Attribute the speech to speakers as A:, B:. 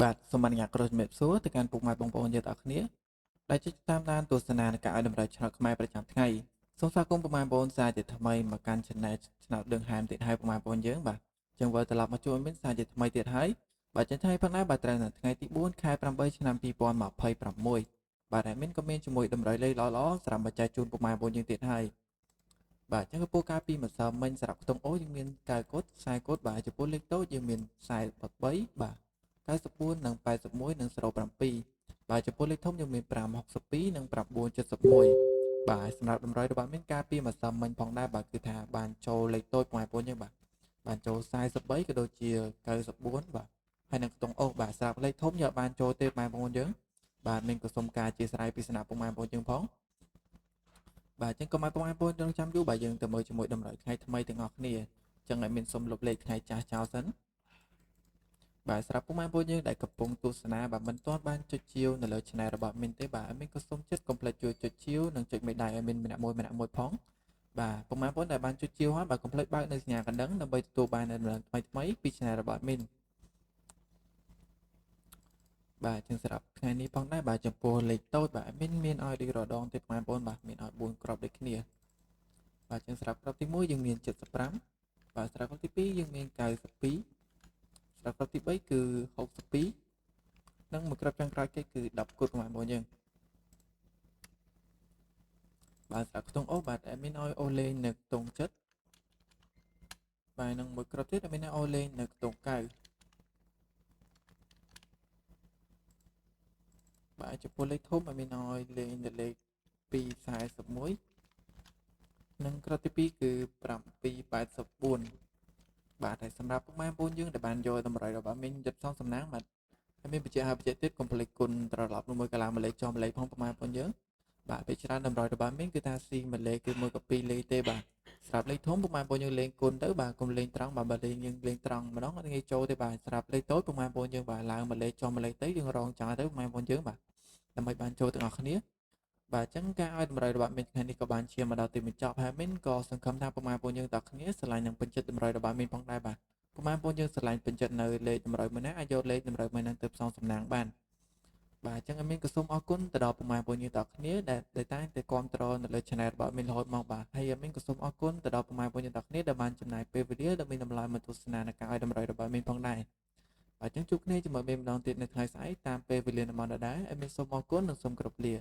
A: បាទសូមអនុញ្ញាតក្រុមជំរាបសួរទៅកាន់ពុកម៉ែបងប្អូនយើងទាំងអស់គ្នាដែលជួយតាមដានទស្សនានៃការឲ្យតម្រូវឆ្នោតខ្មែរប្រចាំថ្ងៃសូមស្វាគមន៍ពុកម៉ែបងប្អូនសារជាថ្មីមកកាន់ Channel ឆ្នោតដឹងហាមទៀតហើយពុកម៉ែបងប្អូនយើងបាទចឹងវិលត្រឡប់មកជួបមានសារជាថ្មីទៀតហើយបាទចឹងថ្ងៃផងដែរបាទត្រូវនៅថ្ងៃទី4ខែ8ឆ្នាំ2026បាទហើយមានក៏មានជាមួយតម្រូវលេខល្អៗសម្រាប់មកចែកជូនពុកម៉ែបងប្អូនយើងទៀតហើយបាទចឹងចំពោះការពីម្សិលមិញសម្រាប់ខ្ទង់អូយើងមានកៅកុដ40កុដបាទចំពោះលេខតូចយើងមាន43បាទ94និង81និង07បាទចំពោះលេខធំយើងមាន562និង971បាទសម្រាប់តម្រូវរបស់មានការពីម្សិលមិញផងដែរបាទគឺថាបានចូលលេខតូចបងប្អូនយើងបាទបានចូល43ក៏ដូចជា94បាទហើយនឹងខ្ទង់អូសបាទសម្រាប់លេខធំយកបានចូលទេបងប្អូនយើងបាទមានក៏សុំការអធិស្ឋានពីសំណាក់បងប្អូនយើងផងបាទអញ្ចឹងកុំឲ្យបងប្អូនរងចាំយូរបាទយើងទៅមើលជាមួយតម្រូវថ្ងៃថ្មីទាំងអស់គ្នាអញ្ចឹងឲ្យមានសុំលុបលេខថ្ងៃចាស់ចោលសិនបាទសម្រាប់ពុកម៉ែបងប្អូនយើងដែលកំពុងទស្សនាបាទមិនទាន់បានចុចជាវនៅលើ Channel របស់មីនទេបាទមីនក៏សូមចិត្តកុំភ្លេចជួយចុចជាវនិងចុចមេដៃឲ្យមីនម្នាក់មួយផងបាទពុកម៉ែបងប្អូនដែលបានចុចជាវហើយបាទកុំភ្លេចបើកនៅសញ្ញាកណ្ដឹងដើម្បីទទួលបានដំណឹងថ្មីៗពី Channel របស់មីនបាទចឹងសម្រាប់ថ្ងៃនេះផងដែរបាទចំពោះលេខតូចបាទមីនមានឲ្យដូចរដងទេពុកម៉ែបងប្អូនបាទមានឲ្យ4គ្រាប់ដូចគ្នាបាទចឹងសម្រាប់គ្រាប់ទី1យើងមាន75បាទសម្រាប់គ្រាប់ទី2យើងមាន92សម្រាប់គ្រាប់ទី3គឺ62និងមួយគ្រាប់ចុងក្រោយគេគឺ10គូតបងប្អូនយើងបាទសម្រាប់ខ្ទង់អូសបាទអេមីនឲ្យអូសលេងនៅខ្ទង់ចិត្តបាទនិងមួយគ្រាប់ទៀតអេមីនឲ្យអូសលេងនៅខ្ទង់9បាទចំពោះលេខធំអេមីនឲ្យលេងនៅលេខ241និងគ្រាប់ទី2គឺ784បាទហើយសម្រាប់ពុកម៉ែបងប្អូនយើងដែលបានយកតម្រុយរបស់មីនយត់សំសំណាងបាទហើយមានបញ្ជាក់ហើយបញ្ជាក់ទៀតកុំភ្លេចគុណត្រឡប់មួយកាឡាមួយលេខចុះមួយលេខផងពុកម៉ែបងប្អូនយើងបាទពេលច្រើនតម្រុយរបស់មីនគឺថាស៊ីមួយលេខគឺមួយក៏2លេខទេបាទស្រាប់លេខធំពុកម៉ែបងប្អូនយើងលេងគុណទៅបាទកុំលេងត្រង់បាទបើលេងយើងលេងត្រង់ម្ដងអត់ងាយចូលទេបាទស្រាប់លេខតូចពុកម៉ែបងប្អូនយើងបាទឡើងមួយលេខចុះមួយលេខទៅយើងរងចាំទៅពុកម៉ែបងប្អូនយើងបាទដើម្បីបានចូលទាំងអស់គ្នាបាទអញ្ចឹងការឲ្យតម្រូវរបស់មីនថ្ងៃនេះក៏បានឈានមកដល់ទីបញ្ចប់ហើយមីនក៏សង្ឃឹមថាពុកម៉ែបងប្អូនយើងទាំងអស់គ្នាស្រឡាញ់និងពេញចិត្តតម្រូវរបស់មីនផងដែរបាទពុកម៉ែបងប្អូនយើងស្រឡាញ់ពេញចិត្តនៅលេខតម្រូវមួយណាអាចយកលេខតម្រូវមួយហ្នឹងទៅផ្សំសំណាងបានបាទអញ្ចឹងអមីនក៏សូមអរគុណទៅដល់ពុកម៉ែបងប្អូនយើងទាំងអស់គ្នាដែលតែងតែគាំទ្រនៅលើ Channel របស់មីនរហូតមកបាទហើយអមីនក៏សូមអរគុណទៅដល់ពុកម៉ែបងប្អូនយើងទាំងអស់គ្នាដែលបានចំណាយពេលវេលាដើម្បីតម្លៃមកទស្សនានៃការឲ្យតម្រូវរបស់មីនផងដែរបាទអញ្ចឹងជួបគ្នាជាមួយមីនម្ដងទៀតនៅថ្ងៃស្អែកតាមពេលវេលានៅម៉ោងដដែលអមីនសូមអរគុណនិងសូមគោរពលា